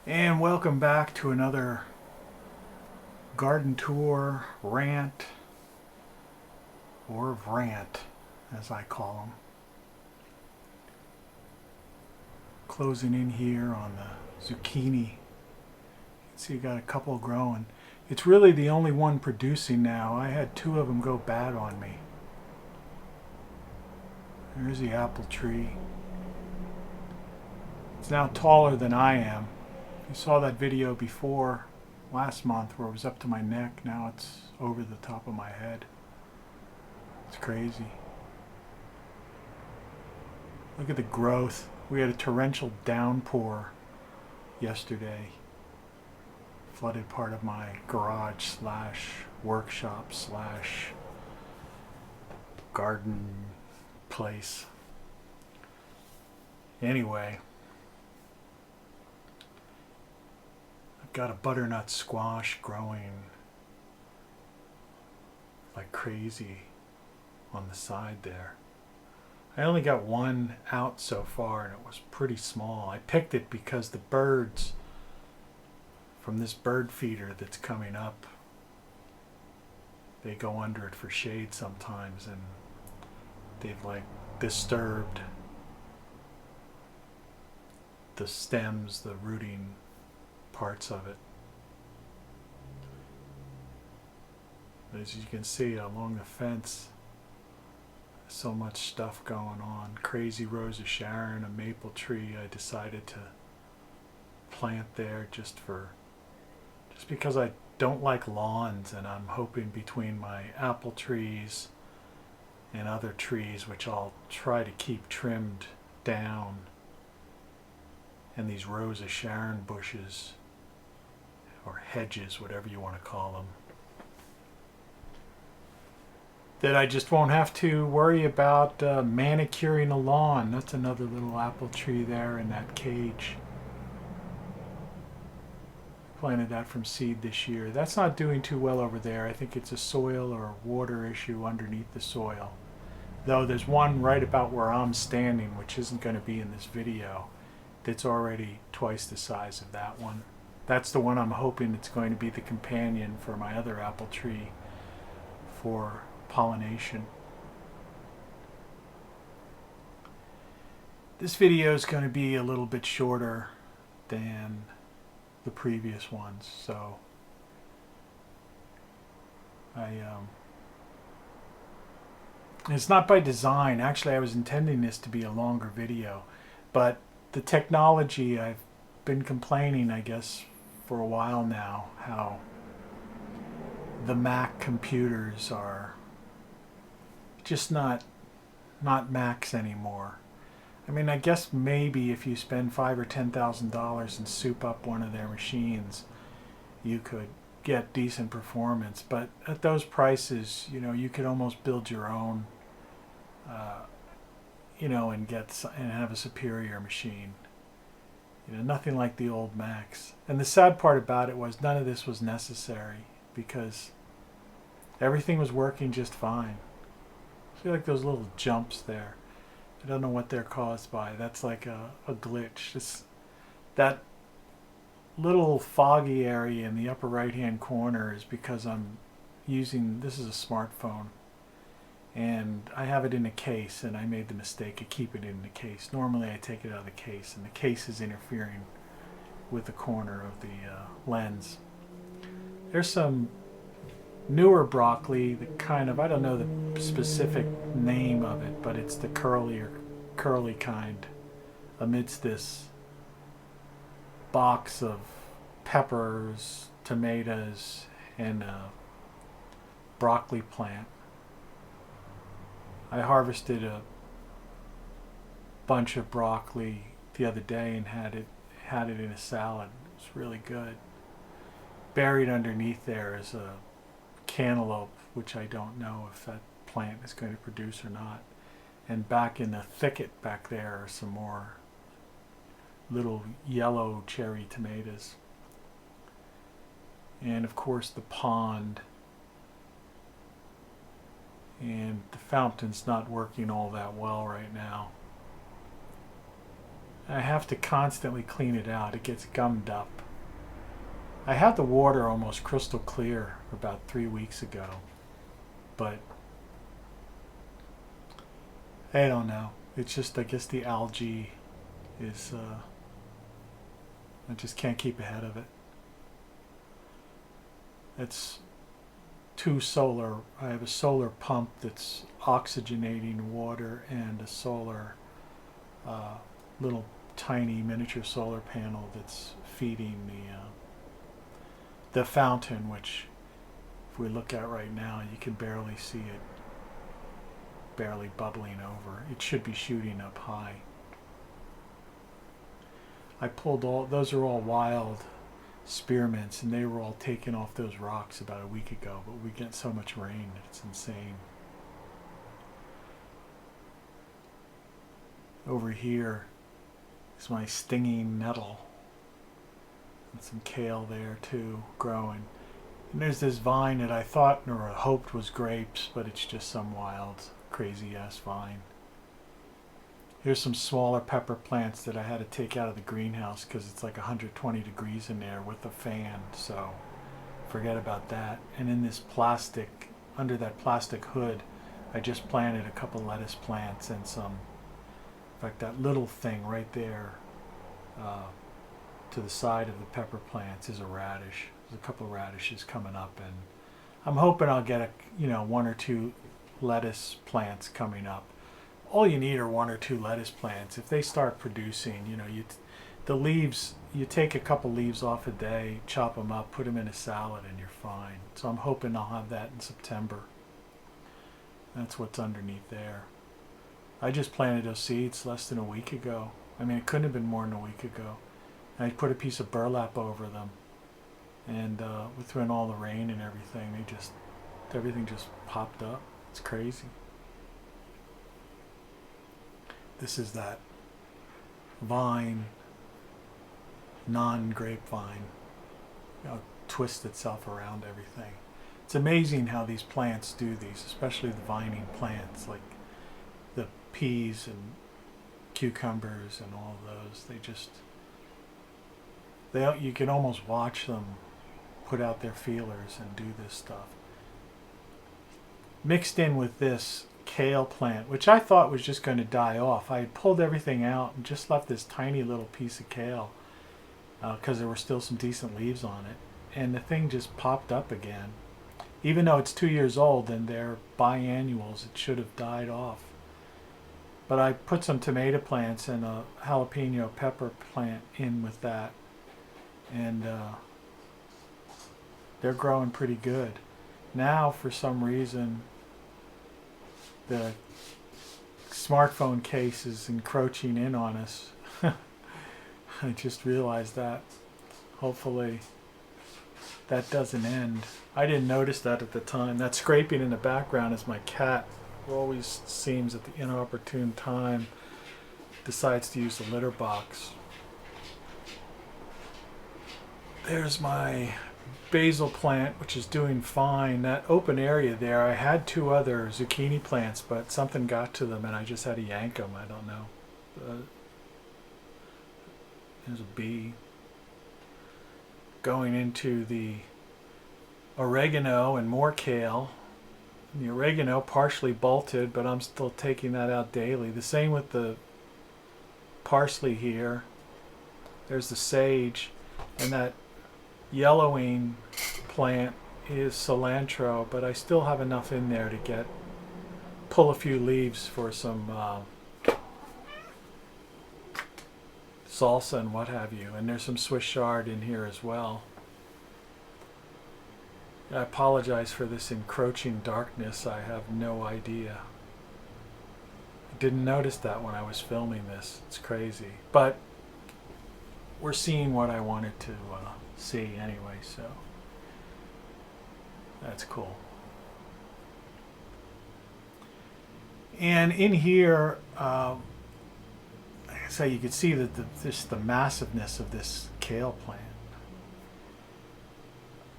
And welcome back to another garden tour rant, or VRANT as I call them. Closing in here on the zucchini. You can see you got a couple growing. It's really the only one producing now. I had two of them go bad on me. There's the apple tree. It's now taller than I am. You saw that video before last month where it was up to my neck. Now it's over the top of my head. It's crazy. Look at the growth. We had a torrential downpour yesterday. Flooded part of my garage slash workshop slash garden place. Anyway, I've got a butternut squash growing like crazy on the side there. I only got one out so far and it was pretty small. I picked it because the birds from this bird feeder that's coming up, they go under it for shade sometimes, and they've like disturbed the stems, the rooting parts of it. As you can see along the fence, so much stuff going on. Crazy Rose of Sharon, a maple tree I decided to plant there just because I don't like lawns, and I'm hoping between my apple trees and other trees, which I'll try to keep trimmed down, and these Rose of Sharon bushes or hedges, whatever you want to call them, that I just won't have to worry about manicuring a lawn. That's another little apple tree there in that cage. Planted that from seed this year. That's not doing too well over there. I think it's a soil or water issue underneath the soil. Though there's one right about where I'm standing, which isn't going to be in this video, that's already twice the size of that one. That's the one I'm hoping it's going to be the companion for my other apple tree for pollination. This video is going to be a little bit shorter than the previous ones, so it's not by design. Actually, I was intending this to be a longer video, but the technology, I've been complaining, I guess, for a while now, how the Mac computers are just not Macs anymore. I mean, I guess maybe if you spend $5,000 or $10,000 and soup up one of their machines, you could get decent performance. But at those prices, you could almost build your own, and have a superior machine. Nothing like the old Macs. And the sad part about it was none of this was necessary because everything was working just fine. I feel like those little jumps there, I don't know what they're caused by. That's like a glitch. That little foggy area in the upper right hand corner is because this is a smartphone, and I have it in a case, and I made the mistake of keeping it in the case. Normally I take it out of the case, and the case is interfering with the corner of the lens. There's some newer broccoli, the kind of, I don't know the specific name of it, but it's the curly kind, amidst this box of peppers, tomatoes, and a broccoli plant. I harvested a bunch of broccoli the other day and had it in a salad. It was really good. Buried underneath there is a cantaloupe, which I don't know if that plant is going to produce or not. And back in the thicket back there are some more little yellow cherry tomatoes. And of course the pond. And the fountain's not working all that well right now. I have to constantly clean it out. It gets gummed up. I had the water almost crystal clear about 3 weeks ago, but I don't know. It's just, I guess the algae is, I just can't keep ahead of it. It's I have a solar pump that's oxygenating water and a solar, little tiny miniature solar panel that's feeding the fountain, which if we look at right now, you can barely see it, barely bubbling over. It should be shooting up high. I pulled those are all wild spearmints, and they were all taken off those rocks about a week ago, but we get so much rain, it's insane. Over here is my stinging nettle, and some kale there too, growing. And there's this vine that I thought or hoped was grapes, but it's just some wild, crazy ass vine. Here's some smaller pepper plants that I had to take out of the greenhouse because it's like 120 degrees in there with a fan, so forget about that. And in this plastic, under that plastic hood, I just planted a couple lettuce plants and some, in fact that little thing right there to the side of the pepper plants is a radish. There's a couple radishes coming up, and I'm hoping I'll get one or two lettuce plants coming up. All you need are one or two lettuce plants. If they start producing, the leaves, you take a couple leaves off a day, chop them up, put them in a salad, and you're fine. So I'm hoping I'll have that in September. That's what's underneath there. I just planted those seeds less than a week ago. I mean, it couldn't have been more than a week ago. And I put a piece of burlap over them. And within all the rain and everything, everything just popped up. It's crazy. This is that vine, non-grapevine, twist itself around everything. It's amazing how these plants do these, especially the vining plants, like the peas and cucumbers and all of those. You can almost watch them put out their feelers and do this stuff. Mixed in with this kale plant, which I thought was just going to die off. I had pulled everything out and just left this tiny little piece of kale because there were still some decent leaves on it, and the thing just popped up again. Even though it's 2 years old and they're biannuals, it should have died off. But I put some tomato plants and a jalapeno pepper plant in with that, and they're growing pretty good. Now, for some reason, the smartphone case is encroaching in on us. I just realized that. Hopefully that doesn't end. I didn't notice that at the time. That scraping in the background is my cat, who always seems at the inopportune time decides to use the litter box. There's my basil plant, which is doing fine. That open area there, I had 2 other zucchini plants, but something got to them and I just had to yank them. I don't know. There's a bee. Going into the oregano and more kale. The oregano partially bolted, but I'm still taking that out daily. The same with the parsley here. There's the sage, and that yellowing plant is cilantro, but I still have enough in there to pull a few leaves for some salsa and what have you. And there's some Swiss chard in here as well. I apologize for this encroaching darkness. I have no idea. I didn't notice that when I was filming this. It's crazy. But we're seeing what I wanted to see anyway, so that's cool. And in here, so you can see that the massiveness of this kale plant.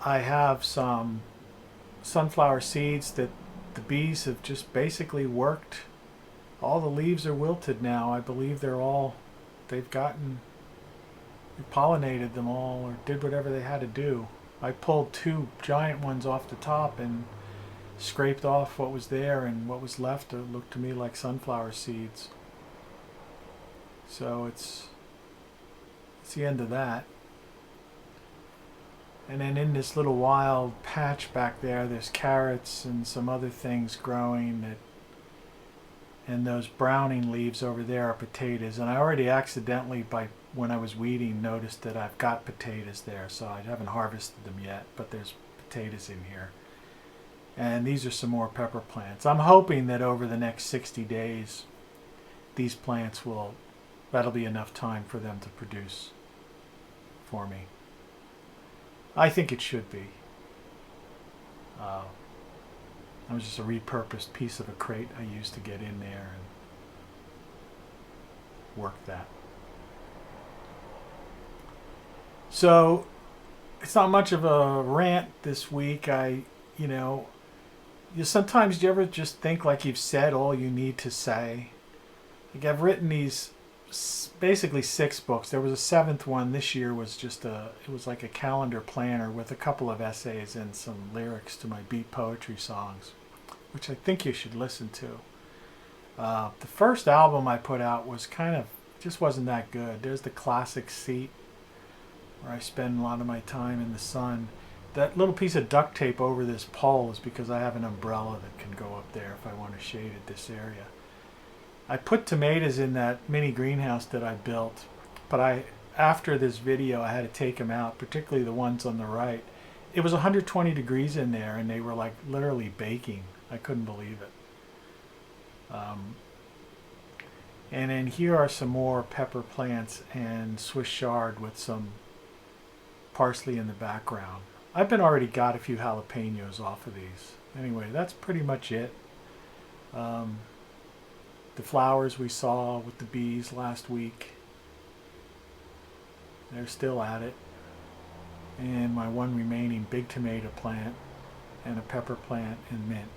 I have some sunflower seeds that the bees have just basically worked. All the leaves are wilted now. I believe they're all they've pollinated them all or did whatever they had to do. I pulled 2 giant ones off the top and scraped off what was there, and what was left looked to me like sunflower seeds. So it's the end of that. And then in this little wild patch back there's carrots and some other things growing, and those browning leaves over there are potatoes. And I already accidentally, when I was weeding, noticed that I've got potatoes there, so I haven't harvested them yet, but there's potatoes in here. And these are some more pepper plants. I'm hoping that over the next 60 days, these plants that'll be enough time for them to produce for me. I think it should be. That was just a repurposed piece of a crate I used to get in there and work that. So it's not much of a rant this week. Sometimes you ever just think like you've said all you need to say. Like I've written these basically 6 books. There was a 7th one this year. It was like a calendar planner with a couple of essays and some lyrics to my beat poetry songs, which I think you should listen to. The first album I put out was just wasn't that good. There's the classic seat where I spend a lot of my time in the sun. That little piece of duct tape over this pole is because I have an umbrella that can go up there if I want to shade this area. I put tomatoes in that mini greenhouse that I built, but after this video I had to take them out, particularly the ones on the right. It was 120 degrees in there and they were like literally baking. I couldn't believe it. And then here are some more pepper plants and Swiss chard with some parsley in the background. I've already got a few jalapenos off of these. Anyway, that's pretty much it. The flowers we saw with the bees last week, they're still at it. And my one remaining big tomato plant and a pepper plant and mint.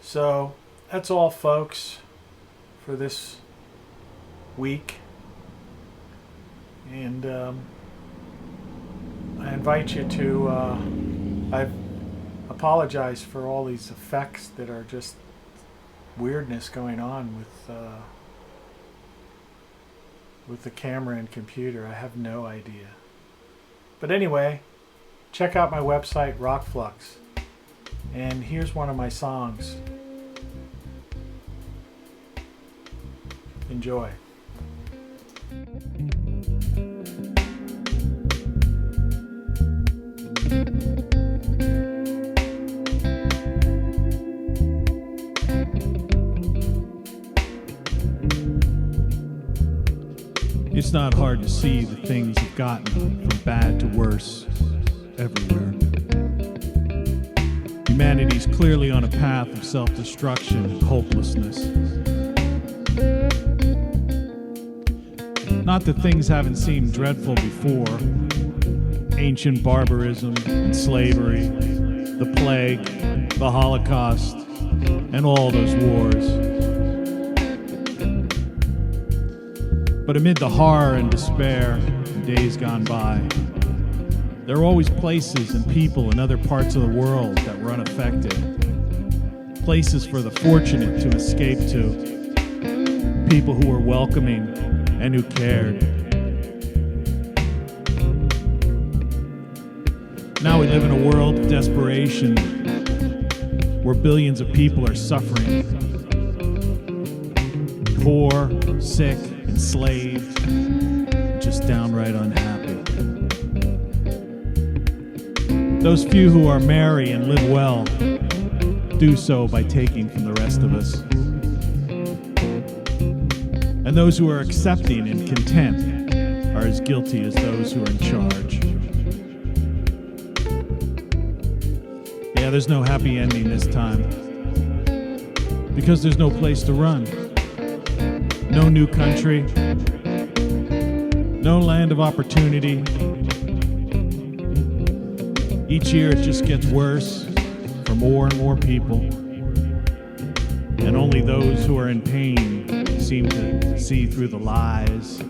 So that's all, folks, for this week. And I invite you to, I've apologized for all these effects that are just weirdness going on with the camera and computer. I have no idea. But anyway, check out my website, Rockflux. And here's one of my songs. Enjoy. It's not hard to see the things have gotten from bad to worse everywhere. Humanity's clearly on a path of self-destruction and hopelessness. Not that things haven't seemed dreadful before. Ancient barbarism and slavery, the plague, the Holocaust, and all those wars. But amid the horror and despair in days gone by, there are always places and people in other parts of the world that were unaffected. Places for the fortunate to escape to. People who were welcoming and who cared. Now we live in a world of desperation where billions of people are suffering. Poor, sick, enslaved, just downright unhappy. Those few who are merry and live well do so by taking from the rest of us. And those who are accepting and content are as guilty as those who are in charge. Yeah, there's no happy ending this time, because there's no place to run. No new country, no land of opportunity. Each year it just gets worse for more and more people. And only those who are in pain seem to see through the lies.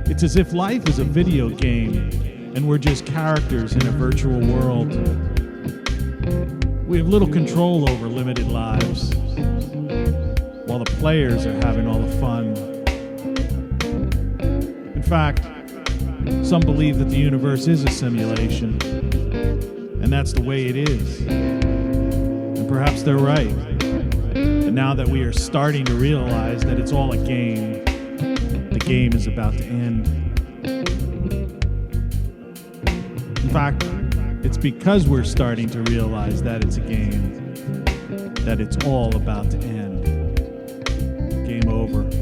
It's as if life is a video game and we're just characters in a virtual world. We have little control over limited lives, while the players are having all the fun. In fact, some believe that the universe is a simulation, and that's the way it is. And perhaps they're right. But now that we are starting to realize that it's all a game, the game is about to end. In fact, it's because we're starting to realize that it's a game that it's all about to end. Game over.